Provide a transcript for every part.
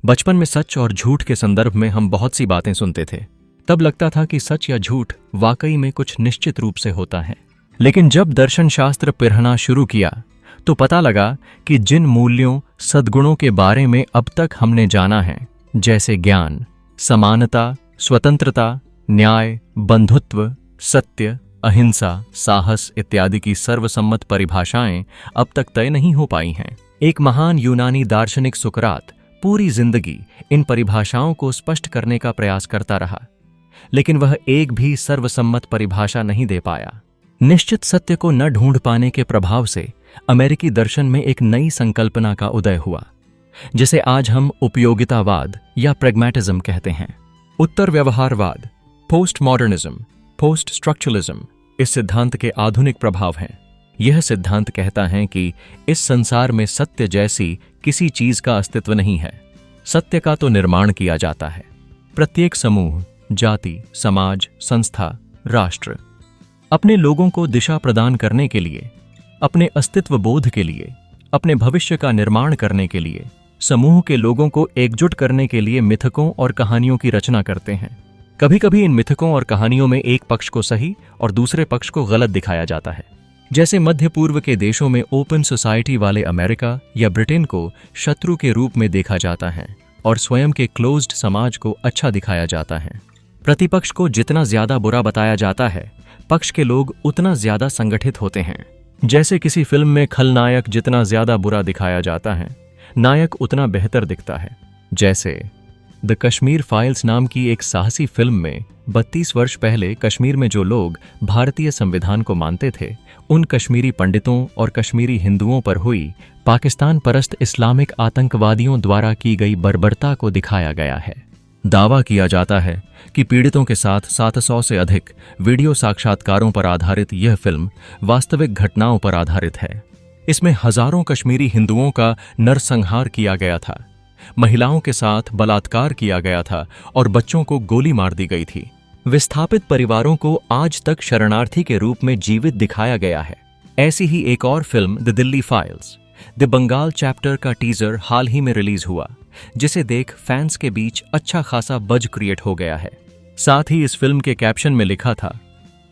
बचपन में सच और झूठ के संदर्भ में हम बहुत सी बातें सुनते थे। तब लगता था कि सच या झूठ वाकई में कुछ निश्चित रूप से होता है। लेकिन जब दर्शन शास्त्र पढ़ना शुरू किया तो पता लगा कि जिन मूल्यों, सद्गुणों के बारे में अब तक हमने जाना है, जैसे ज्ञान, समानता, स्वतंत्रता, न्याय, बंधुत्व, सत्य, अहिंसा, साहस इत्यादि की सर्वसम्मत परिभाषाएं अब तक तय नहीं हो पाई हैं। एक महान यूनानी दार्शनिक सुकरात पूरी जिंदगी इन परिभाषाओं को स्पष्ट करने का प्रयास करता रहा, लेकिन वह एक भी सर्वसम्मत परिभाषा नहीं दे पाया। निश्चित सत्य को न ढूंढ पाने के प्रभाव से अमेरिकी दर्शन में एक नई संकल्पना का उदय हुआ, जिसे आज हम उपयोगितावाद या प्रैग्मैटिज्म कहते हैं। उत्तर व्यवहारवाद, पोस्ट मॉडर्निज्म, पोस्ट स्ट्रक्चरलिज्म इस सिद्धांत के आधुनिक प्रभाव हैं। यह सिद्धांत कहता है कि इस संसार में सत्य जैसी किसी चीज का अस्तित्व नहीं है। सत्य का तो निर्माण किया जाता है। प्रत्येक समूह, जाति, समाज, संस्था, राष्ट्र अपने लोगों को दिशा प्रदान करने के लिए, अपने अस्तित्व बोध के लिए, अपने भविष्य का निर्माण करने के लिए, समूह के लोगों को एकजुट करने के लिए मिथकों और कहानियों की रचना करते हैं। कभी कभी इन मिथकों और कहानियों में एक पक्ष को सही और दूसरे पक्ष को गलत दिखाया जाता है। जैसे मध्य पूर्व के देशों में ओपन सोसाइटी वाले अमेरिका या ब्रिटेन को शत्रु के रूप में देखा जाता है और स्वयं के क्लोज्ड समाज को अच्छा दिखाया जाता है। प्रतिपक्ष को जितना ज्यादा बुरा बताया जाता है, पक्ष के लोग उतना ज्यादा संगठित होते हैं। जैसे किसी फिल्म में खलनायक जितना ज्यादा बुरा दिखाया जाता है, नायक उतना बेहतर दिखता है। जैसे द कश्मीर फाइल्स नाम की एक साहसी फिल्म में 32 वर्ष पहले कश्मीर में जो लोग भारतीय संविधान को मानते थे, उन कश्मीरी पंडितों और कश्मीरी हिंदुओं पर हुई पाकिस्तान परस्त इस्लामिक आतंकवादियों द्वारा की गई बर्बरता को दिखाया गया है। दावा किया जाता है कि पीड़ितों के साथ 700 से अधिक वीडियो साक्षात्कारों पर आधारित यह फिल्म वास्तविक घटनाओं पर आधारित है। इसमें हजारों कश्मीरी हिंदुओं का नरसंहार किया गया था, महिलाओं के साथ बलात्कार किया गया था और बच्चों को गोली मार दी गई थी। विस्थापित परिवारों को आज तक शरणार्थी के रूप में जीवित दिखाया गया है। ऐसी ही एक और film the Delhi files, the Bengal chapter का टीजर हाल ही में रिलीज हुआ, जिसे देख फैंस के बीच अच्छा खासा बज क्रिएट हो गया है। साथ ही इस फिल्म के कैप्शन में लिखा था,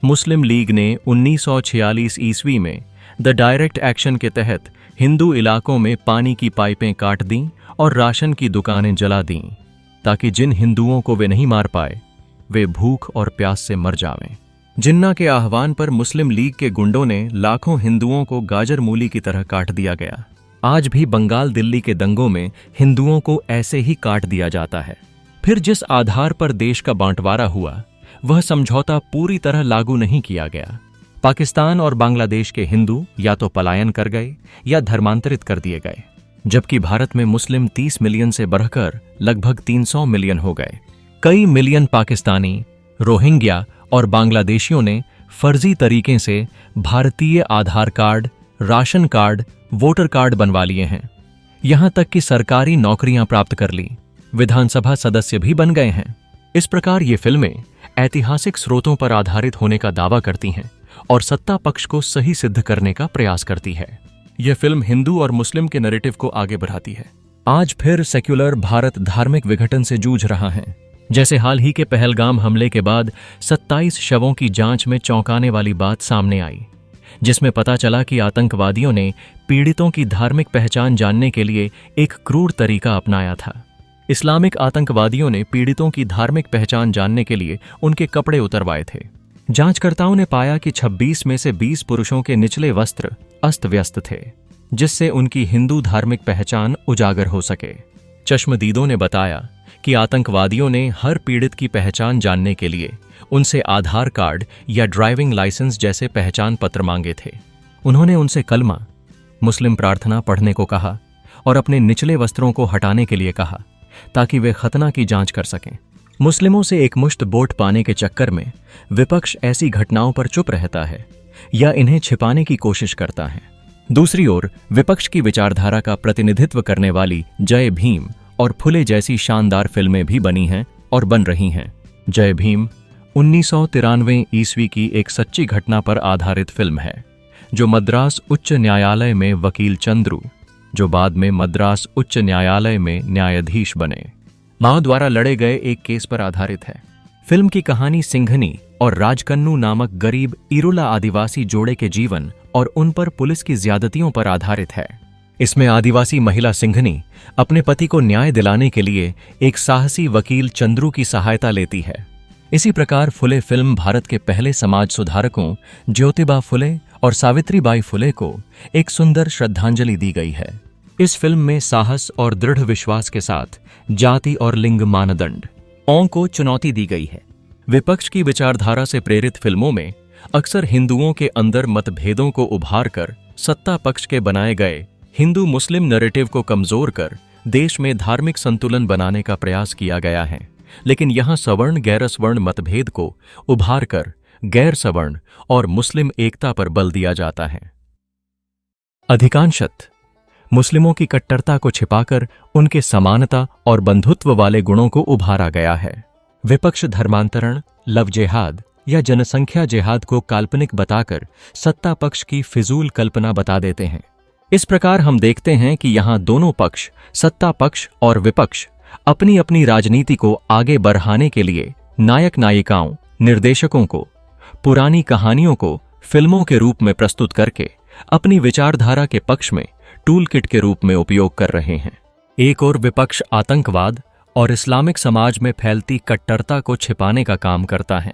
मुस्लिम लीग ने 1946 ईस्वी में द डायरेक्ट एक्शन के तहत हिंदू इलाकों में पानी की पाइपें काट दीं और राशन की दुकानें जला दीं, ताकि जिन हिंदुओं को वे नहीं मार पाए, वे भूख और प्यास से मर जावें। जिन्ना के आह्वान पर मुस्लिम लीग के गुंडों ने लाखों हिंदुओं को गाजर मूली की तरह काट दिया गया। आज भी बंगाल दिल्ली के दंगों में हिंदुओं को ऐसे ही काट दिया जाता है। फिर जिस आधार पर देश का बांटवारा हुआ, वह समझौता पूरी तरह लागू नहीं किया गया। पाकिस्तान और बांग्लादेश के हिंदू या तो पलायन कर गए या धर्मांतरित कर दिए गए, जबकि भारत में मुस्लिम 30 मिलियन से बढ़कर लगभग 300 मिलियन हो गए। कई मिलियन पाकिस्तानी, रोहिंग्या और बांग्लादेशियों ने फर्जी तरीके से भारतीय Aadhaar card, ration card, voter card बनवा लिए हैं। यहां तक कि सरकारी नौकरियां प्राप्त कर ली, विधानसभा सदस्य भी बन गए हैं। इस प्रकार ये फिल्में ऐतिहासिक स्रोतों पर आधारित होने का दावा करती हैं और सत्ता पक्ष को सही सिद्ध करने का प्रयास करती है। यह फिल्म हिंदू और मुस्लिम के नैरेटिव को आगे बढ़ाती है। आज फिर सेक्युलर भारत धार्मिक विघटन से जूझ रहा है। जैसे हाल ही के पहलगाम हमले के बाद 27 शवों की जांच में चौंकाने वाली बात सामने आई, जिसमें पता चला कि आतंकवादियों ने पीड़ितों की धार्मिक पहचान जानने के लिए एक क्रूर तरीका अपनाया था। इस्लामिक आतंकवादियों ने पीड़ितों की धार्मिक पहचान जानने के लिए उनके कपड़े उतरवाए थे। जांचकर्ताओं ने पाया कि 26 में से 20 पुरुषों के निचले वस्त्र अस्त व्यस्त थे, जिससे उनकी हिंदू धार्मिक पहचान उजागर हो सके। चश्मदीदों ने बताया कि आतंकवादियों ने हर पीड़ित की पहचान जानने के लिए उनसे आधार कार्ड या ड्राइविंग लाइसेंस जैसे पहचान पत्र मांगे थे। उन्होंने उनसे कलमा, मुस्लिम प्रार्थना पढ़ने को कहा और अपने निचले वस्त्रों को हटाने के लिए कहा, ताकि वे खतना की जांच कर सकें। मुस्लिमों से एक मुश्त वोट पाने के चक्कर में विपक्ष ऐसी घटनाओं पर चुप रहता है या इन्हें छिपाने की कोशिश करता है। दूसरी ओर विपक्ष की विचारधारा का प्रतिनिधित्व करने वाली जय भीम और फुले जैसी शानदार फिल्में भी बनी हैं और बन रही हैं। जय भीम 1993 ईस्वी की एक सच्ची घटना पर आधारित फिल्म है, जो मद्रास उच्च न्यायालय में वकील चंद्रू, जो बाद में मद्रास उच्च न्यायालय में न्यायाधीश बने। माओ द्वारा लड़े गए एक केस पर आधारित है। फिल्म की कहानी सिंघनी और राजकन्नू नामक गरीब इरुला आदिवासी जोड़े के जीवन और उन पर पुलिस की ज्यादतियों पर आधारित है। इसमें आदिवासी महिला सिंघनी अपने पति को न्याय दिलाने के लिए एक साहसी वकील चंद्रू की सहायता लेती है। इसी प्रकार फुले फिल्म भारत के पहले समाज सुधारकों ज्योतिबा फुले और सावित्रीबाई फुले को एक सुंदर श्रद्धांजलि दी गई है। इस फिल्म में साहस और दृढ़ विश्वास के साथ जाति और लिंग मानदंड को चुनौती दी गई है। विपक्ष की विचारधारा से प्रेरित फिल्मों में अक्सर हिंदुओं के अंदर मतभेदों को उभार कर सत्ता पक्ष के बनाए गए हिंदू मुस्लिम नैरेटिव को कमजोर कर देश में धार्मिक संतुलन बनाने का प्रयास किया गया है। लेकिन यहां सवर्ण गैर सवर्ण मतभेद को उभार कर गैर सवर्ण और मुस्लिम एकता पर बल दिया जाता है। अधिकांशत मुस्लिमों की कट्टरता को छिपाकर उनके समानता और बंधुत्व वाले गुणों को उभारा गया है। विपक्ष धर्मांतरण, लव जिहाद या जनसंख्या जिहाद को काल्पनिक बताकर सत्ता पक्ष की फिजूल कल्पना बता देते हैं। इस प्रकार हम देखते हैं कि यहां दोनों पक्ष, सत्ता पक्ष और विपक्ष, अपनी अपनी राजनीति को आगे बढ़ाने के लिए नायक नायिकाओं, निर्देशकों को पुरानी कहानियों को फिल्मों के रूप में प्रस्तुत करके अपनी विचारधारा के पक्ष में टूल किट के रूप में उपयोग कर रहे हैं। एक और विपक्ष आतंकवाद और इस्लामिक समाज में फैलती कट्टरता को छिपाने का काम करता है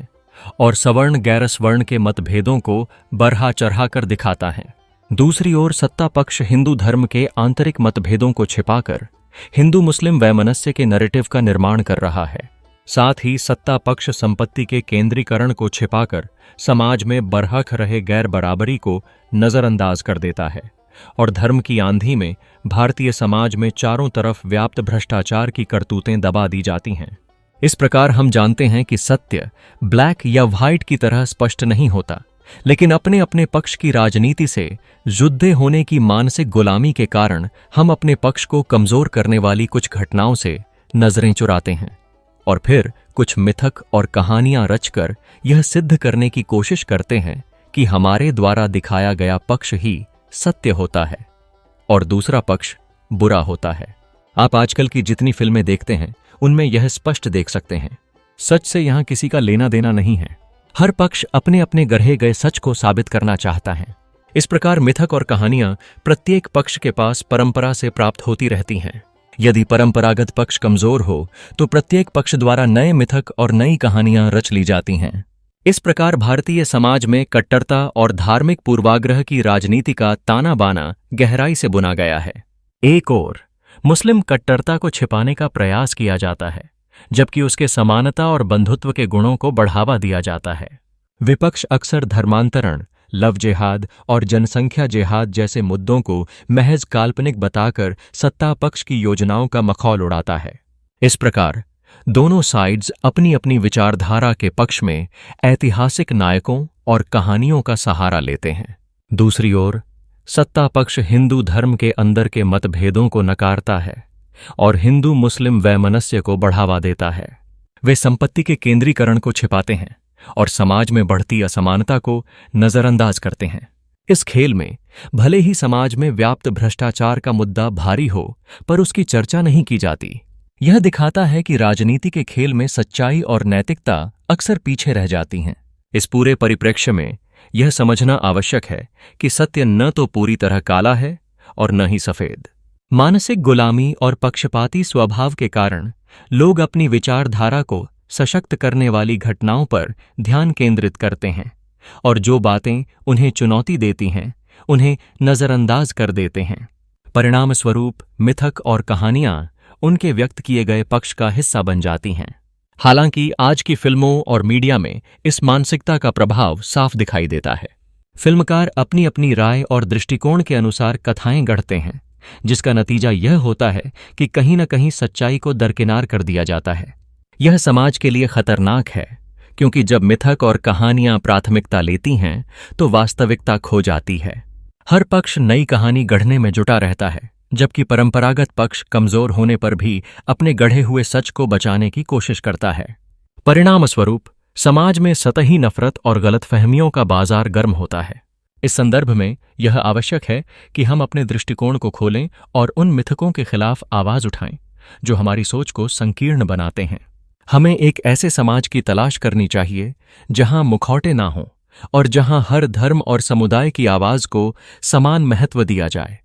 और सवर्ण गैर सवर्ण के मतभेदों को बढ़ा चढ़ा कर दिखाता है। दूसरी ओर सत्ता पक्ष हिंदू धर्म के आंतरिक मतभेदों को छिपाकर हिंदू मुस्लिम वैमनस्य के नैरेटिव का निर्माण कर रहा है। साथ ही सत्ता पक्ष संपत्ति के केंद्रीकरण को छिपाकर समाज में बरहक रहे गैर बराबरी को नजरअंदाज कर देता है और धर्म की आंधी में भारतीय समाज में चारों तरफ व्याप्त भ्रष्टाचार की करतूतें दबा दी जाती हैं। इस प्रकार हम जानते हैं कि सत्य ब्लैक या व्हाइट की तरह स्पष्ट नहीं होता, लेकिन अपने अपने पक्ष की राजनीति से युद्ध होने की मानसिक गुलामी के कारण हम अपने पक्ष को कमजोर करने वाली कुछ घटनाओं से नजरें चुराते हैं और फिर कुछ मिथक और कहानियां रचकर यह सिद्ध करने की कोशिश करते हैं कि हमारे द्वारा दिखाया गया पक्ष ही सत्य होता है और दूसरा पक्ष बुरा होता है। आप आजकल की जितनी फिल्में देखते हैं उनमें यह स्पष्ट देख सकते हैं, सच से यहां किसी का लेना देना नहीं है। हर पक्ष अपने अपने गढ़े गए सच को साबित करना चाहता है। इस प्रकार मिथक और कहानियां प्रत्येक पक्ष के पास परंपरा से प्राप्त होती रहती हैं। यदि परंपरागत पक्ष कमजोर हो तो प्रत्येक पक्ष द्वारा नए मिथक और नई कहानियां रच ली जाती हैं। इस प्रकार भारतीय समाज में कट्टरता और धार्मिक पूर्वाग्रह की राजनीति का ताना बाना गहराई से बुना गया है। एक ओर मुस्लिम कट्टरता को छिपाने का प्रयास किया जाता है, जबकि उसके समानता और बंधुत्व के गुणों को बढ़ावा दिया जाता है। विपक्ष अक्सर धर्मांतरण, लव जिहाद और जनसंख्या जिहाद जैसे मुद्दों को महज काल्पनिक बताकर सत्ता पक्ष की योजनाओं का मखौल उड़ाता है। इस प्रकार दोनों साइड्स अपनी अपनी विचारधारा के पक्ष में ऐतिहासिक नायकों और कहानियों का सहारा लेते हैं। दूसरी ओर सत्ता पक्ष हिंदू धर्म के अंदर के मतभेदों को नकारता है और हिंदू मुस्लिम वैमनस्य को बढ़ावा देता है। वे संपत्ति के केंद्रीकरण को छिपाते हैं और समाज में बढ़ती असमानता को नजरअंदाज करते हैं। इस खेल में भले ही समाज में व्याप्त भ्रष्टाचार का मुद्दा भारी हो, पर उसकी चर्चा नहीं की जाती। यह दिखाता है कि राजनीति के खेल में सच्चाई और नैतिकता अक्सर पीछे रह जाती हैं। इस पूरे परिप्रेक्ष्य में यह समझना आवश्यक है कि सत्य न तो पूरी तरह काला है और न ही सफेद। मानसिक गुलामी और पक्षपाती स्वभाव के कारण लोग अपनी विचारधारा को सशक्त करने वाली घटनाओं पर ध्यान केंद्रित करते हैं और जो बातें उन्हें चुनौती देती हैं उन्हें नजरअंदाज कर देते हैं। परिणाम स्वरूप मिथक और कहानियां उनके व्यक्त किए गए पक्ष का हिस्सा बन जाती हैं। हालांकि आज की फिल्मों और मीडिया में इस मानसिकता का प्रभाव साफ दिखाई देता है। फिल्मकार अपनी अपनी राय और दृष्टिकोण के अनुसार कथाएं गढ़ते हैं, जिसका नतीजा यह होता है कि कहीं न कहीं सच्चाई को दरकिनार कर दिया जाता है। यह समाज के लिए खतरनाक है, क्योंकि जब मिथक और कहानियां प्राथमिकता लेती हैं तो वास्तविकता खो जाती है। हर पक्ष नई कहानी गढ़ने में जुटा रहता है, जबकि परंपरागत पक्ष कमजोर होने पर भी अपने गढ़े हुए सच को बचाने की कोशिश करता है। परिणाम स्वरूप समाज में सतही नफरत और गलतफहमियों का बाजार गर्म होता है। इस संदर्भ में यह आवश्यक है कि हम अपने दृष्टिकोण को खोलें और उन मिथकों के खिलाफ आवाज उठाएं जो हमारी सोच को संकीर्ण बनाते हैं। हमें एक ऐसे समाज की तलाश करनी चाहिए जहां मुखौटे ना हों और जहां हर धर्म और समुदाय की आवाज को समान महत्व दिया जाए।